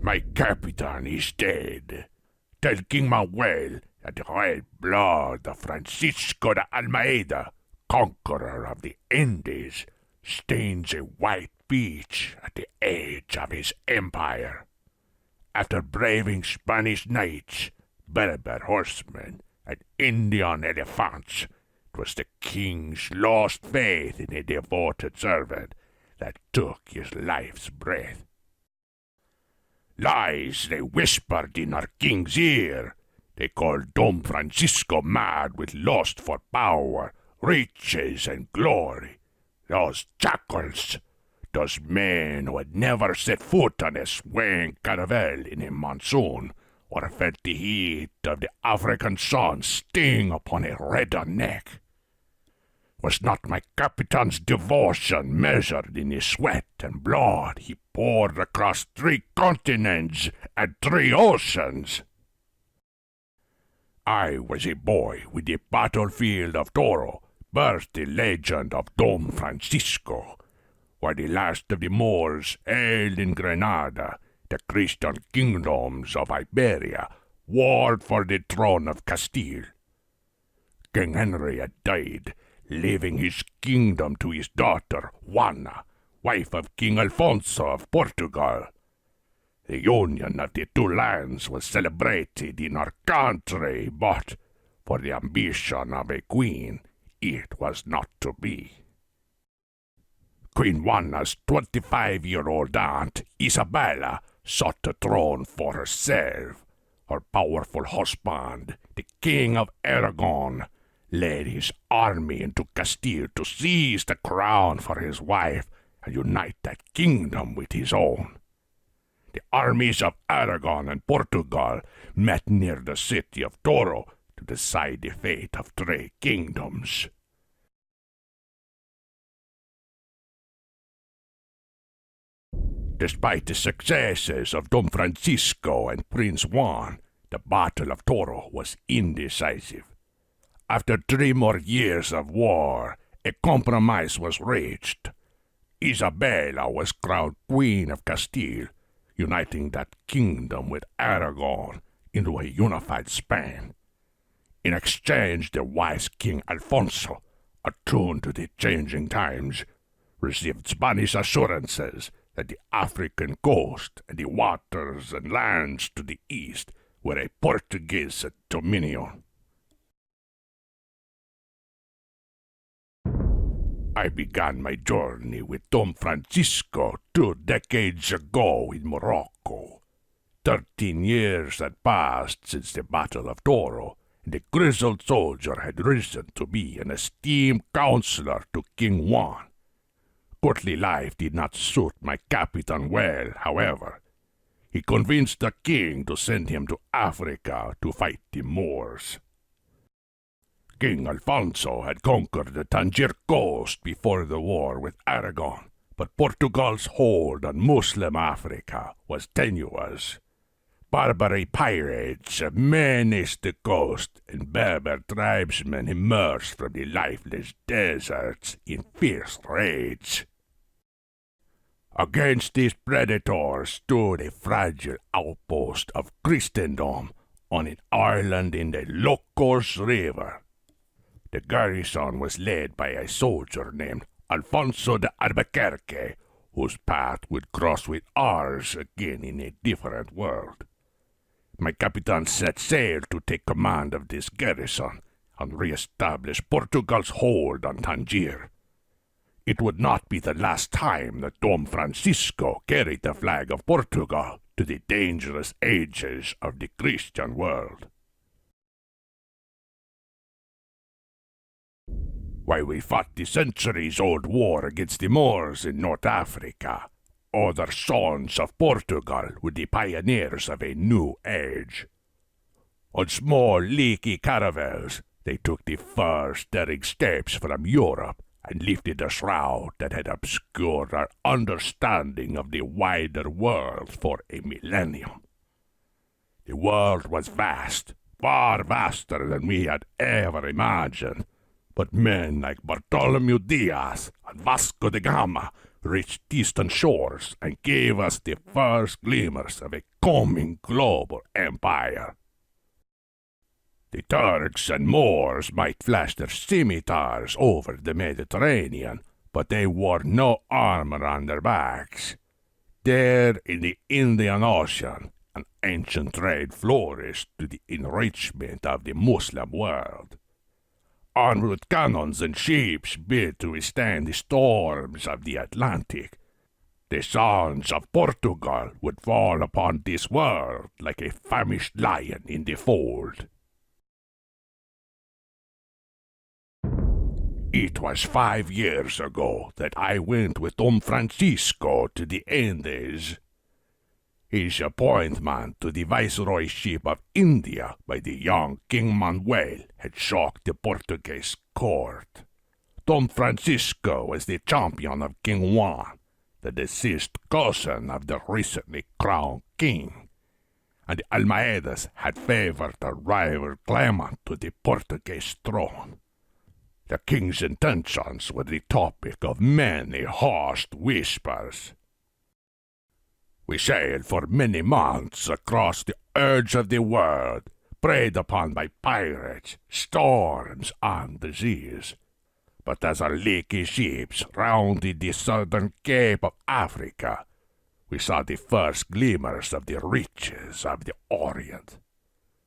My captain is dead. Tell King Manuel that the red blood of Francisco de Almeida, conqueror of the Indies, stains a white beach at the edge of his empire. After braving Spanish knights, Berber horsemen, and Indian elephants, it was the king's lost faith in a devoted servant that took his life's breath. Lies they whispered in our king's ear. They called Don Francisco mad with lust for power, riches, and glory. Those jackals, those men who had never set foot on a swaying caravel in a monsoon, or felt the heat of the African sun sting upon a redder neck. Was not my captain's devotion measured in his sweat and blood he poured across 3 continents and 3 oceans? I was a boy when the battlefield of Toro birthed the legend of Don Francisco, where the last of the Moors hailed in Granada, the Christian kingdoms of Iberia warred for the throne of Castile. King Henry had died, leaving his kingdom to his daughter Juana, wife of King Alfonso of Portugal. The union of the 2 lands was celebrated in our country, but for the ambition of a queen, it was not to be. Queen Juana's 25-year-old aunt, Isabella, sought the throne for herself. Her powerful husband, the King of Aragon, led his army into Castile to seize the crown for his wife and unite that kingdom with his own. The armies of Aragon and Portugal met near the city of Toro to decide the fate of 3 kingdoms. Despite the successes of Don Francisco and Prince Juan, the Battle of Toro was indecisive. After 3 more years of war, a compromise was reached. Isabella was crowned Queen of Castile, uniting that kingdom with Aragon into a unified Spain. In exchange, the wise King Alfonso, attuned to the changing times, received Spanish assurances that the African coast and the waters and lands to the east were a Portuguese dominion. I began my journey with Don Francisco 2 decades ago in Morocco. 13 years had passed since the Battle of Toro, and the grizzled soldier had risen to be an esteemed counselor to King Juan. Courtly life did not suit my captain well, however. He convinced the king to send him to Africa to fight the Moors. King Alfonso had conquered the Tangier coast before the war with Aragon, but Portugal's hold on Muslim Africa was tenuous. Barbary pirates menaced the coast, and Berber tribesmen emerged from the lifeless deserts in fierce raids. Against these predators stood a fragile outpost of Christendom on an island in the Locos River. The garrison was led by a soldier named Alfonso de Albuquerque, whose path would cross with ours again in a different world. My captain set sail to take command of this garrison and re-establish Portugal's hold on Tangier. It would not be the last time that Don Francisco carried the flag of Portugal to the dangerous edges of the Christian world. While we fought the centuries-old war against the Moors in North Africa, other sons of Portugal were the pioneers of a new age. On small, leaky caravels, they took the first daring steps from Europe and lifted the shroud that had obscured our understanding of the wider world for a millennium. The world was vast, far vaster than we had ever imagined, but men like Bartholomew Diaz and Vasco da Gama reached distant shores and gave us the first glimmers of a coming global empire. The Turks and Moors might flash their scimitars over the Mediterranean, but they wore no armor on their backs. There in the Indian Ocean, an ancient trade flourished to the enrichment of the Muslim world. Armed with cannons and ships built to withstand the storms of the Atlantic, the sons of Portugal would fall upon this world like a famished lion in the fold. It was 5 years ago that I went with Don Francisco to the Andes. His appointment to the viceroyship of India by the young King Manuel had shocked the Portuguese court. Don Francisco was the champion of King Juan, the deceased cousin of the recently crowned king, and the Almeidas had favored their rival Clement to the Portuguese throne. The king's intentions were the topic of many hushed whispers. We sailed for many months across the edge of the world, preyed upon by pirates, storms, and disease. But as our leaky ships rounded the southern cape of Africa, we saw the first glimmers of the riches of the Orient.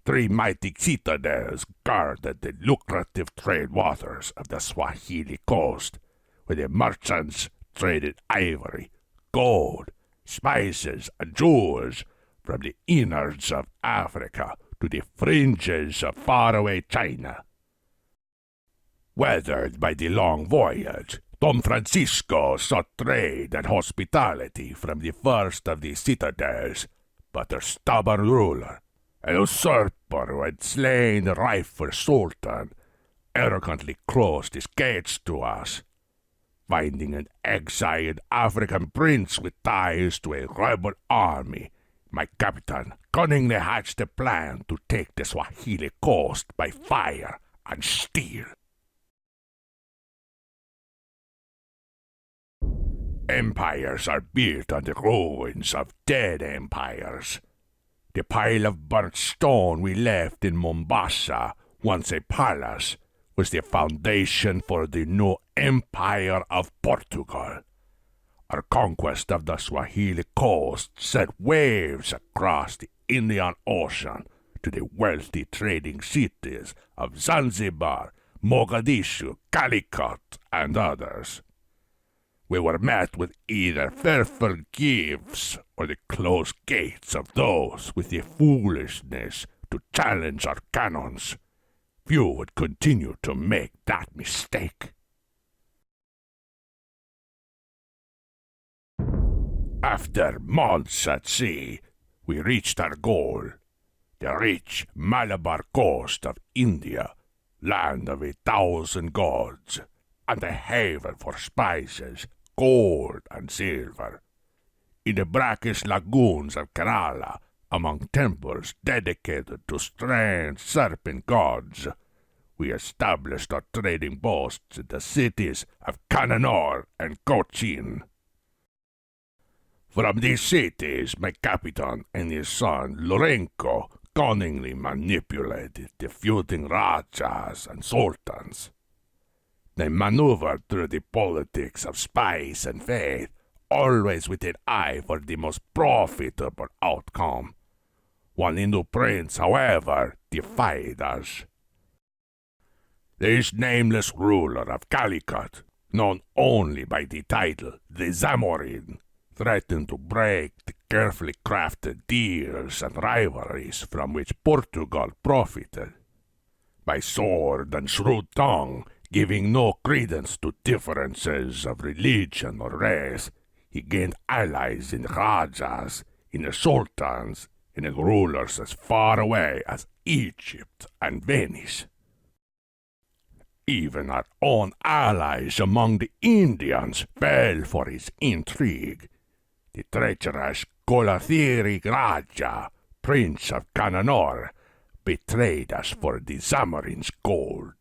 3 mighty citadels guarded the lucrative trade waters of the Swahili coast, where the merchants traded ivory, gold, spices, and jewels from the innards of Africa to the fringes of faraway China. Weathered by the long voyage, Don Francisco sought trade and hospitality from the first of the citadels, but their stubborn ruler, a usurper who had slain the rightful sultan, arrogantly closed his gates to us. Finding an exiled African prince with ties to a rebel army, my captain cunningly hatched a plan to take the Swahili coast by fire and steel. Empires are built on the ruins of dead empires. The pile of burnt stone we left in Mombasa, once a palace, was the foundation for the new Empire of Portugal. Our conquest of the Swahili coast sent waves across the Indian Ocean to the wealthy trading cities of Zanzibar, Mogadishu, Calicut, and others. We were met with either fearful gifts or the closed gates of those with the foolishness to challenge our cannons. Few would continue to make that mistake. After months at sea, we reached our goal, the rich Malabar coast of India, land of 1,000 gods, and a haven for spices, gold, and silver. In the brackish lagoons of Kerala, among temples dedicated to strange serpent gods, we established our trading posts in the cities of Cannanore and Cochin. From these cities, my captain and his son Lorenco cunningly manipulated the feuding rajas and sultans. They maneuvered through the politics of spice and faith, always with an eye for the most profitable outcome. One Hindu prince, however, defied us. This nameless ruler of Calicut, known only by the title the Zamorin, threatened to break the carefully crafted deals and rivalries from which Portugal profited. By sword and shrewd tongue, giving no credence to differences of religion or race, he gained allies in the Rajas, in the Sultans, and in rulers as far away as Egypt and Venice. Even our own allies among the Indians fell for his intrigue. The treacherous Kolathiri Raja, Prince of Cannanore, betrayed us for the Zamorin's gold.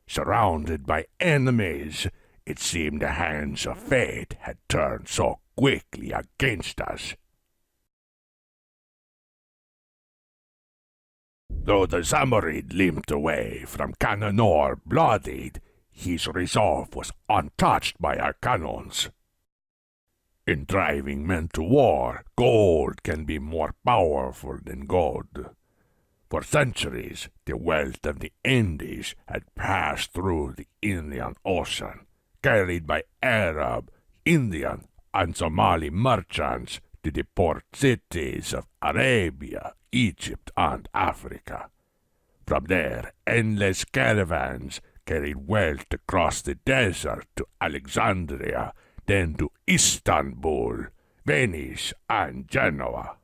Surrounded by enemies, it seemed the hands of fate had turned so quickly against us. Though the Zamorin limped away from Cananor bloodied, his resolve was untouched by our cannons. In driving men to war, gold can be more powerful than gold. For centuries, the wealth of the Indies had passed through the Indian Ocean, carried by Arab, Indian, and Somali merchants to the port cities of Arabia, Egypt, and Africa. From there, endless caravans carried wealth across the desert to Alexandria, then to Istanbul, Venice, and Genoa.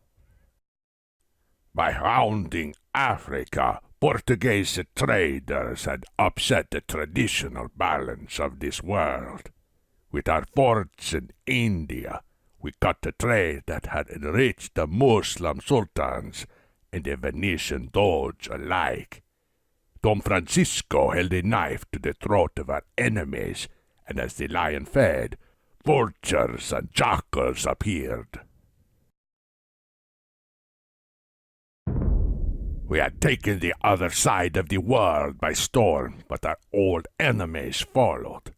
By rounding Africa, Portuguese traders had upset the traditional balance of this world. With our forts in India, we cut a trade that had enriched the Muslim sultans and the Venetian doge alike. Don Francisco held a knife to the throat of our enemies, and as the lion fed, vultures and jackals appeared. We had taken the other side of the world by storm, but our old enemies followed.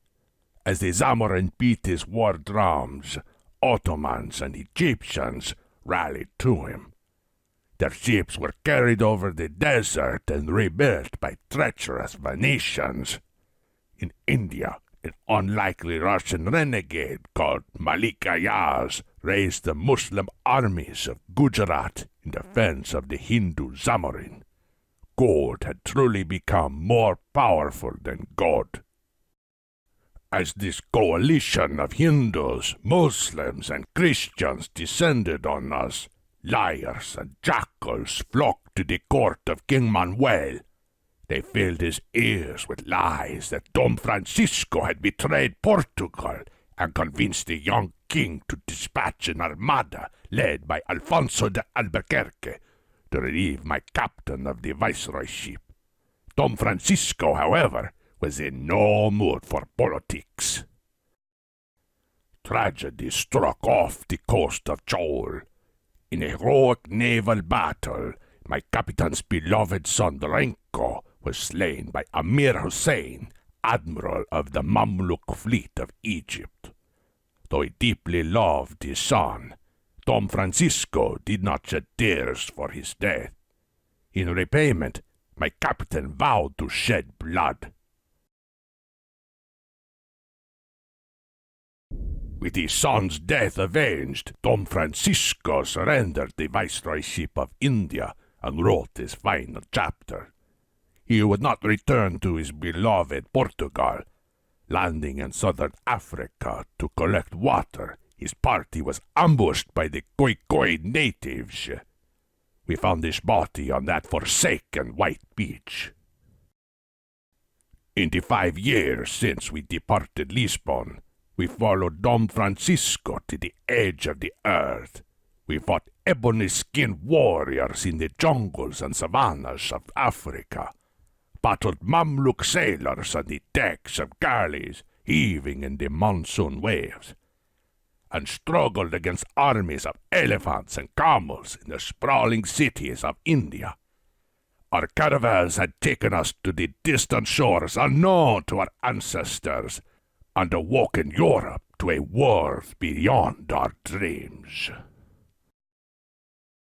As the Zamorin beat his war drums, Ottomans and Egyptians rallied to him. Their ships were carried over the desert and rebuilt by treacherous Venetians. In India, an unlikely Russian renegade called Malik Ayaz raised the Muslim armies of Gujarat in defense of the Hindu Zamorin. Gold had truly become more powerful than God. As this coalition of Hindus, Muslims, and Christians descended on us, liars and jackals flocked to the court of King Manuel. They filled his ears with lies that Don Francisco had betrayed Portugal and convinced the young king to dispatch an armada led by Alfonso de Albuquerque to relieve my captain of the viceroyship. Don Francisco, however, was in no mood for politics. Tragedy struck off the coast of Chol. In a heroic naval battle, my captain's beloved son Renko was slain by Amir Hussein, admiral of the Mamluk fleet of Egypt. Though he deeply loved his son, Don Francisco did not shed tears for his death. In repayment, my captain vowed to shed blood. With his son's death avenged, Don Francisco surrendered the viceroyship of India and wrote his final chapter. He would not return to his beloved Portugal. Landing in southern Africa to collect water, his party was ambushed by the Khoikhoi natives. We found his body on that forsaken white beach. In the 5 years since we departed Lisbon, we followed Don Francisco to the edge of the earth. We fought ebony-skinned warriors in the jungles and savannas of Africa, battled Mamluk sailors on the decks of galleys heaving in the monsoon waves, and struggled against armies of elephants and camels in the sprawling cities of India. Our caravels had taken us to the distant shores unknown to our ancestors, and awoken Europe to a world beyond our dreams.